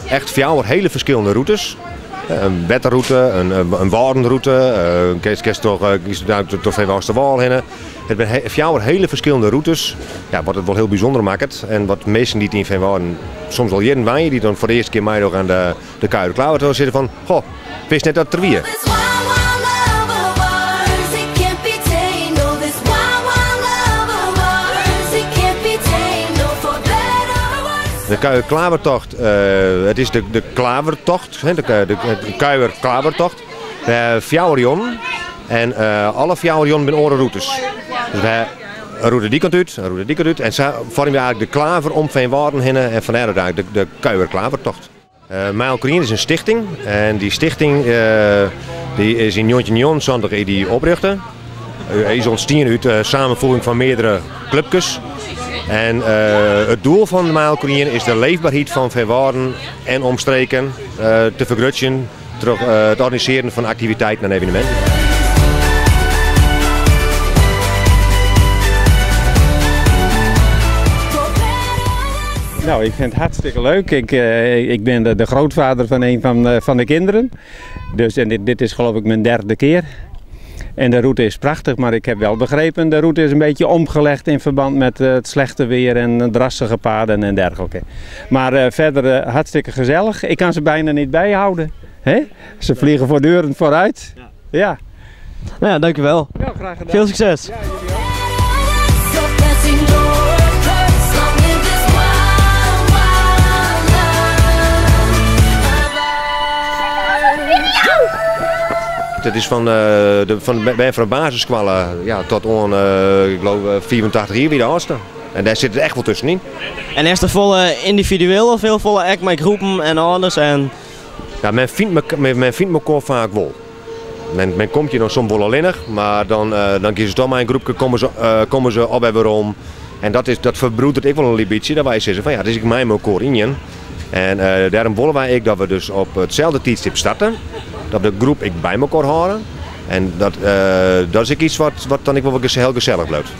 Echt voor jou hele verschillende routes. Een wetterroute, een warenroute, kees toch veel was de wal heen. Het zijn voor jou hele verschillende routes, ja, wat het wel heel bijzonder maakt. En wat mensen die in Van Waarden soms al jaren waaien, die dan voor de eerste keer mij nog aan de Kuijer Klauwertocht zitten van, goh, wist net dat het er weer. De Kuijer Klauwertocht, het is de Klauwertocht, de Kuijer Klauwertocht. We hebben Fjouwerjon en alle Fjouwerjon zijn andere routes. Dus we hebben een route die kant uit, een route die kant uit. En zo vormen we eigenlijk de klaver om Van Waarden heen en vandaar eigenlijk de Kuijer Klauwertocht. Mijlkorien is een stichting en die stichting die is in 1979 die oprichten. Is ontstaan uit samenvoeging van meerdere clubjes. En het doel van de Mijlkorien is de leefbaarheid van Van Waarden en omstreken te vergroten door het organiseren van activiteiten en evenementen. Nou, ik vind het hartstikke leuk. Ik ben de grootvader van een van de kinderen. Dus, en dit is geloof ik mijn derde keer. En de route is prachtig, maar ik heb wel begrepen, de route is een beetje omgelegd in verband met het slechte weer en drassige paden en dergelijke. Maar verder hartstikke gezellig. Ik kan ze bijna niet bijhouden. Hè? Ze vliegen voortdurend vooruit. Ja. Nou ja, dankjewel. Ja, graag gedaan. Veel succes. Ja, jullie ook. Het is van de basisschool tot aan, ik geloof, 84 jaar weer de oudste. En daar zit het echt wel tussenin. En is er volle individueel of heel volle echt met groepen en anders? En... Ja, men vindt elkaar vaak wel. Men komt je dan soms wel alleenig, maar dan kiezen ze toch maar een groepje, komen ze op en waarom. En dat verbroedert ik wel een beetje, dat wij zeggen van ja, dat is ik mij elkaar in. En daarom willen wij dat we dus op hetzelfde tijdstip starten. Dat de groep ik bij elkaar houden. En dat is iets wat dan ik wel heel gezellig blijft.